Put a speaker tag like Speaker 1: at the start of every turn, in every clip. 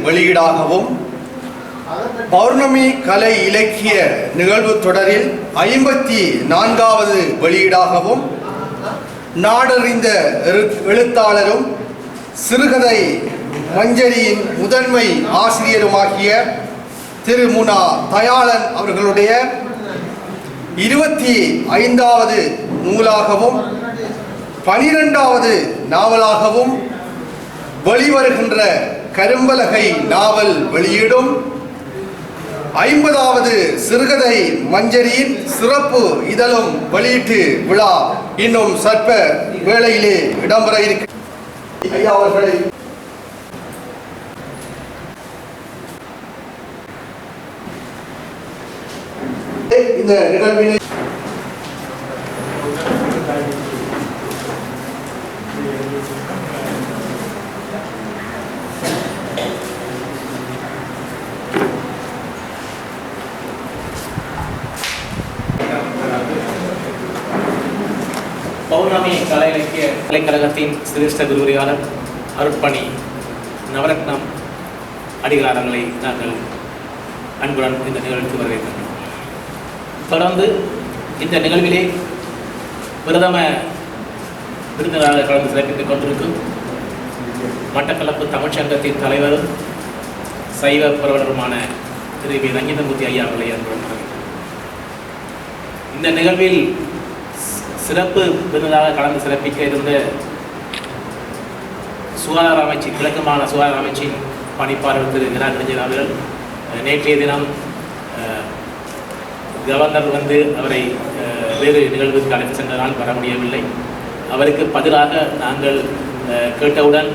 Speaker 1: வெளியீடாகவும் பௌர்ணமி கலை இலக்கிய நிகழ்வு தொடரில் 54வது வெளியீடாகவும் நாடறிந்த எழுத்தாளரும் சிறுகதை மஞ்சரியின் முதன்மை ஆசிரியருமாகிய திரு முனா தயாளன் அவர்களுடைய 25வது நூலாகவும் 12வது நாவலாகவும் வெளிவருகின்ற கரும்பலகை நாவல் வெளியீடும் 50வது சிறுகதை மஞ்சரியின் சிறப்பு இதழும் வெளியீட்டு விழா இன்னும் சற்ப வேளையிலே இடம்பெற இருக்கிறது. ஐயா அவர்களை இந்த நிகழ்வினை
Speaker 2: பௌர்ணமி கலை இலக்கிய கலைக்கழகத்தின் சிரேஷ்ட விரிவுரையாளர் அருட்பணி நவரத்னம் அடிகளாரங்களை நாங்கள் அன்புடன் இந்த நிகழ்வுக்கு வரவேற்கிறோம். தொடர்ந்து இந்த நிகழ்விலே பிரதம விருந்தினராக கலந்து சிறப்பித்துக் கொண்டிருக்கும் மட்டக்களப்பு தமிழ்ச்சங்கத்தின் தலைவரும் சைவ புரவலருமான திரு வி ரஞ்சிதமூர்த்தி ஐயா அவர்களை அன்புடன் வரவேற்கிறோம். இந்த நிகழ்வில் சிறப்பு விருதாக கலந்து சிறப்பிக்க இருந்த சுகாதார அமைச்சு கிழக்கு சுகாதார அமைச்சின் பணிப்பாளர் திரு நிரஞ்சன் அவர்கள் நேற்றைய தினம் கவர்னர் அவரை வேறு நிகழ்வுக்கு அழைத்து சென்றதால் வர முடியவில்லை. அவருக்கு பதிலாக நாங்கள் கேட்டவுடன்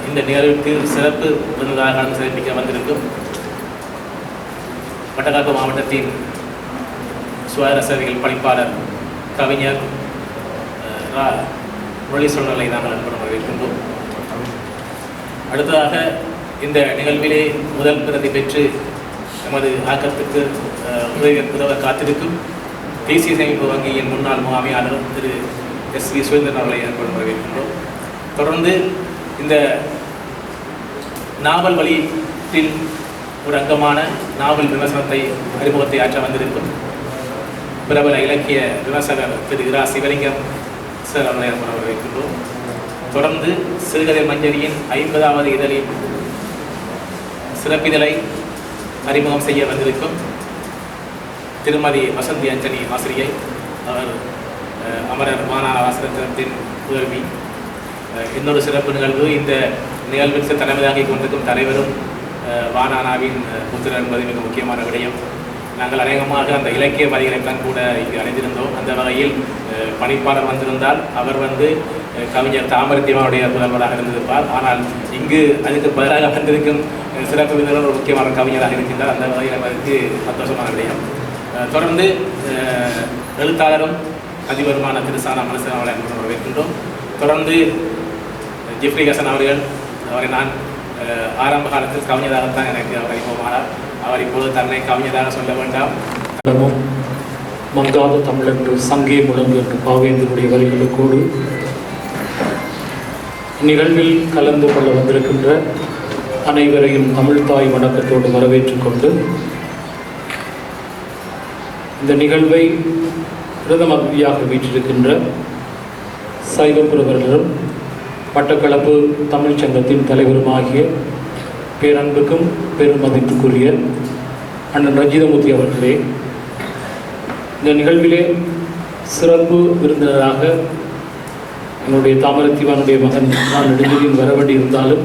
Speaker 2: இந்த நிகழ்வுக்கு சிறப்பு விருதாக கலந்து சிறப்பிக்க வந்திருக்கும் மட்டக்களப்பு மாவட்டத்தின் சுகாதார சேவைகள் பணிப்பாளர் கவிஞர் மொழி சூழ்நிலை நாங்கள் அன்புடன் வரவேற்கின்றோம். அடுத்ததாக இந்த நிகழ்விலே முதல் பிரதி பெற்று நமது ஆக்கத்துக்கு உதவ காத்திருக்கும் தேசிய சேமிப்பு வங்கியின் முன்னாள் முகாமையாளர் திரு எஸ்.வி. சுரேந்திரன் அவர்களை அன்புடன் வரவேற்கின்றோம். தொடர்ந்து இந்த நாவல் வெளியீட்டில் ஒரு அங்கமான நாவல் விமர்சனத்தை அறிமுகத்தை ஆற்ற வந்திருக்கும் பிரபல இலக்கிய விமர்சகர் திரு இரா சிவலிங்கம் சார் அவர்களை வரவேற்கின்றோம். தொடர்ந்து சிறுகதை மஞ்சரியின் 50வது இதழின் சிறப்பிதழை அறிமுகம் செய்ய வந்திருக்கும் திருமதி வசந்தி அஞ்சலி ஆசிரியை. அவர் அமரர் மாநாட ஆசிரியத்தின் உதவி. இன்னொரு சிறப்பு நிகழ்வு, இந்த நிகழ்விற்கு தலைமையாகி கொண்டிருக்கும் தலைவரும் வானானாவின் புத்திரர் என்பது மிக முக்கியமான விடயம். நாங்கள் அநேகமாக அந்த இலக்கிய வரிகளைத்தான் கூட இங்கு அடைந்திருந்தோம். அந்த வகையில் பணிப்பாளர் வந்திருந்தால் அவர் கவிஞர் தாமரத்தியமாவுடைய புதல்வராக இருந்திருப்பார். ஆனால் இங்கு அதுக்கு பதிலாக வந்திருக்கும் சிறப்பு விருந்தினர் ஒரு முக்கியமான கவிஞராக இருக்கின்றார். அந்த வகையில் அவருக்கு சந்தோஷமான விடயம். தொடர்ந்து எழுத்தாளரும் அதிபருமான திரு சானா மனசன் அவர்களை வரவேற்கின்றோம். தொடர்ந்து ஜிப்ரி ஹசன் அவரை நான் ஆரம்ப காலத்தில் கவிஞராகத்தான் எனக்கு அவர் அறிமுகமானார். அவர் இப்போது தன்னை கவிஞராக சொல்ல வேண்டாம்.
Speaker 3: மங்காத தமிழென்று சங்கே முழங்கு என்று பாவேந்தனுடைய வரிகளுக்கோடு நிகழ்வில் கலந்து கொள்ள வந்திருக்கின்ற அனைவரையும் தமிழ்தாய் வணக்கத்தோடு வரவேற்றுக் கொண்டு இந்த நிகழ்வை பிரதம அதிதியாக வீற்றிருக்கின்ற சைவப்புரவர்களும் மட்டக்களப்பு தமிழ்ச்சங்கத்தின் தலைவருமாகிய பேரன்புக்கும் பெருமதிப்புக்குரிய அண்ணன் ரஞ்சிதமூர்த்தி அவர்களே, இந்த நிகழ்விலே சிறப்பு விருந்தினராக என்னுடைய தாமரத்திவானுடைய மகன் நான் நெடுஞ்செழியன் வர வேண்டியிருந்தாலும்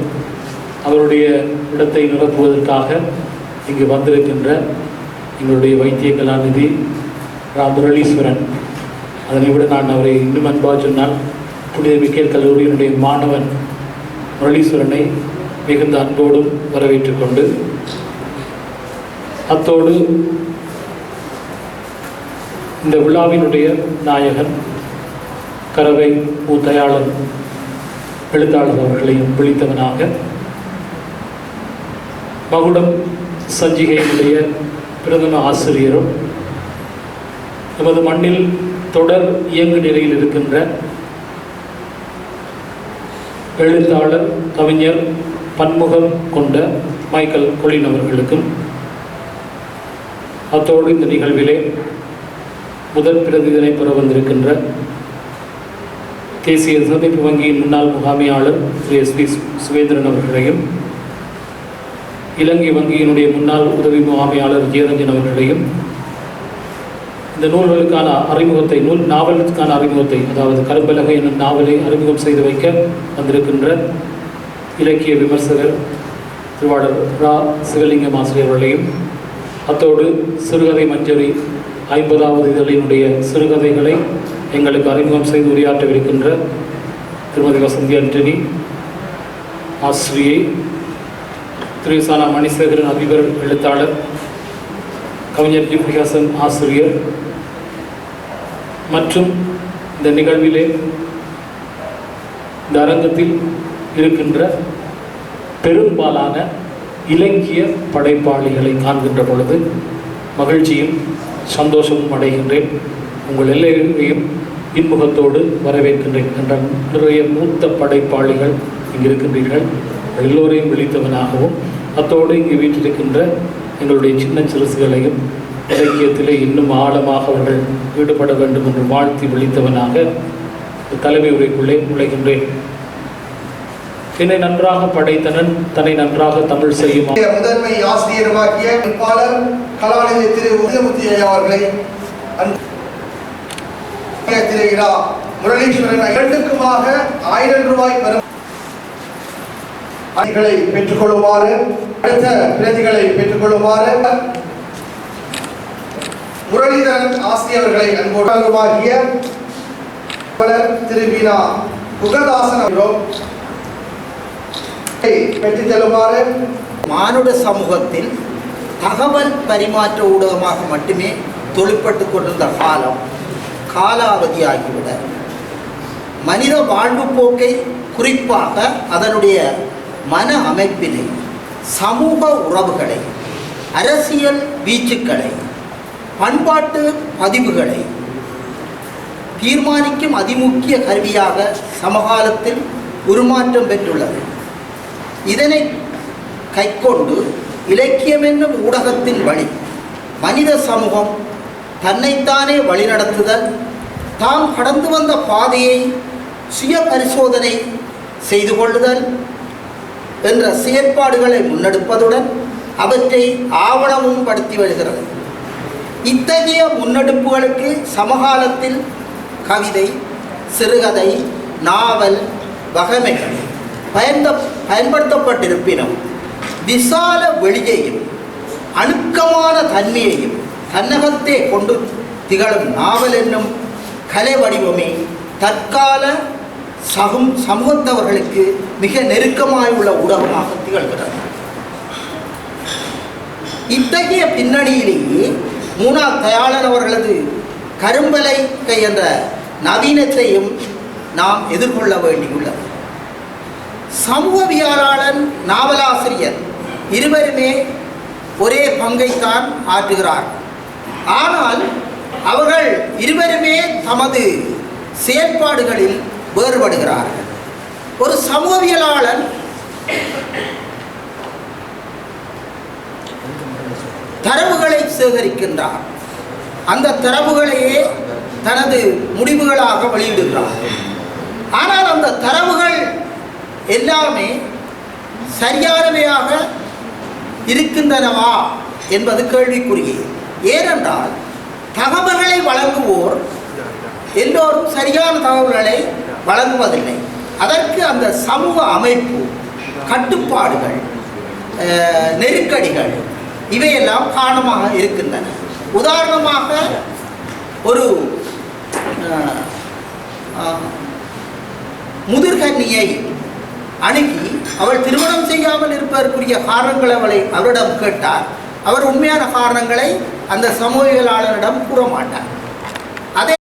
Speaker 3: அவருடைய இடத்தை நிரப்புவதற்காக இங்கு வந்திருக்கின்ற எங்களுடைய வைத்திய கலாநிதி முரளீஸ்வரன், அதனை விட நான் அவரை இன்னும் அன்பாக சொன்னால் புனித மிக்கேல் கல்லூரியினுடைய மாணவன் முரளீஸ்வரனை மிகுந்த அன்போடும் வரவேற்றுக் கொண்டு அத்தோடு இந்த விழாவினுடைய நாயகன் கரவை தயாளன் எழுத்தாளர் அவர்களையும் விழித்தவனாக மகுடம் சஞ்சிகையினுடைய பிரதம ஆசிரியரும் நமது மண்ணில் தொடர் இயங்கு நிலையில் இருக்கின்ற எழுத்தாளர் கவிஞர் பன்முகம் கொண்ட மைக்கேல் கொலின் அவர்களுக்கும், அத்தோடு இந்த நிகழ்விலே முதல் பிரதிநிதியை பெற வந்திருக்கின்ற தேசிய சேமிப்பு வங்கியின் முன்னாள் முகாமையாளர் திரு SP சுவேந்திரன் அவர்களையும், இலங்கை வங்கியினுடைய முன்னாள் உதவி முகாமையாளர் ஜெயரஞ்சன் அவர்களையும், இந்த நூல்களுக்கான அறிமுகத்தை நாவலுக்கான அறிமுகத்தை, அதாவது கரும்பலகை என்னும் நாவலை அறிமுகம் செய்து வைக்க வந்திருக்கின்ற இலக்கிய விமர்சகர் திருவாளர் ரா சிவலிங்கம் ஆசிரியர்களையும், அத்தோடு சிறுகதை மஞ்சரி 50வது இதழினுடைய சிறுகதைகளை எங்களுக்கு அறிமுகம் செய்து உரையாற்றவிருக்கின்ற திருமதி வசந்தி ஆண்டனி ஆசிரியை, திரு சானா மணிசேகரன் அதிபர் எழுத்தாளர், கவிஞர் ஜிப்ரி ஹசன் ஆசிரியர் மற்றும் இந்த நிகழ்விலே இந்த அரங்கத்தில் இருக்கின்ற பெரும்பாலான இலக்கிய படைப்பாளிகளை காண்கின்ற பொழுது மகிழ்ச்சியும் சந்தோஷமும் அடைகின்றேன். உங்கள் எல்லோரையும் இன்முகத்தோடு வரவேற்கின்றேன். என்றால் நிறைய மூத்த படைப்பாளிகள் இங்கு இருக்கின்றீர்கள். எல்லோரையும் விழித்தவனாகவும், அத்தோடு இங்கு வீட்டிருக்கின்ற எங்களுடைய சின்ன சிறுசுகளையும் இலக்கியத்திலே இன்னும் ஆழமாக அவர்கள் ஈடுபட வேண்டும் என்று வாழ்த்தி விழித்தவனாக தலைமை உரைக்குள்ளே நுழைகின்றேன். என்னை நன்றாக படைத்தனன் தன்னை நன்றாக தமிழ் செய்யும்
Speaker 1: முதன்மை ஆசிரியருமாக்கிய பாலர் கலாநிதி திரு உதயமுத்தி அவர்களை திரு இரா முரளீஸ்வரன் இரண்டுக்குமாக 1000 ரூபாய் பெறும் பெற்றுக்கொள்ளுமாறு, அடுத்த பிரதிகளை பெற்றுக்கொள்ளுமாறு முரளிதரன் ஆசிரியர்களை அன்போடுமாகிய திரு வீணா குகதாசன் பெற்றுத் செல்லுமாறு.
Speaker 4: மானுட சமூகத்தில் தகவல் பரிமாற்ற ஊடகமாக மட்டுமே தொழிற்பட்டுக் கொண்டிருந்த காலாவதியாகிவிட மனித வாழ்வு போக்கை, குறிப்பாக அதனுடைய மன அமைப்பினை, சமூக உறவுகளை, அரசியல் வீச்சுக்களை, பண்பாட்டு பதிவுகளை தீர்மானிக்கும் அதிமுக்கிய கருவியாக சமகாலத்தில் உருமாற்றம் பெற்றுள்ளது. இதனை கைக்கொண்டு இலக்கியம் என்னும் ஊடகத்தின் வழி மனித சமூகம் தன்னைத்தானே வழிநடத்துதல், தாம் கடந்து வந்த பாதையை சுய பரிசோதனை செய்து கொள்ளுதல் என்ற செயற்பாடுகளை முன்னெடுப்பதுடன் அவற்றை ஆவணமும் படுத்தி வருகிறது. இத்தகைய முன்னெடுப்புகளுக்கு சமகாலத்தில் கவிதை, சிறுகதை, நாவல் வகைமைகள் பயன்படுத்தப்பட்டிருப்பினும் விசால வெளியையும் அணுக்கமான தன்மையையும் தன்னகத்தே கொண்டு திகழும் நாவல் என்னும் கலை வடிவமே தற்கால சமூகத்தவர்களுக்கு மிக நெருக்கமாயுள்ள ஊடகமாக திகழ்கிறது. இத்தகைய பின்னணியிலேயே மூனா தயாளர் அவர்களது கரும்பலகை என்ற நவீனத்தையும் நாம் எதிர்கொள்ள வேண்டியுள்ளது. சமூகவியலாளர், நாவலாசிரியர் இருவருமே ஒரே பங்கைத்தான் ஆற்றுகிறார். ஆனால் அவர்கள் இருவருமே தமது செயற்பாடுகளில் வேறுபடுகிறார்கள். ஒரு சமூகவியலாளர் தரவுகளை சேகரிக்கின்றார். அந்த தரவுகளையே தனது முடிவுகளாக வெளியிடுகிறார். ஆனால் அந்த தரவுகள் எல்லாமே சரியானவையாக இருக்கின்றனவா என்பது கேள்விக்குரியது. ஏனென்றால் தகவல்களை வழங்குவோர் எல்லோரும் சரியான தகவல்களை வழங்குவதில்லை. அதற்கு அந்த சமூக அமைப்பு, கட்டுப்பாடுகள், நெருக்கடிகள் இவையெல்லாம் காரணமாக இருக்கின்றன. உதாரணமாக ஒரு முதிர்கன்னியை அணுகி அவள் திருமணம் செய்யாமல் இருப்பதற்குரிய காரணங்களை அவரிடம் கேட்டார். அவர் உண்மையான காரணங்களை அந்த சமூகவியலாளரிடம் கூற மாட்டார். அதே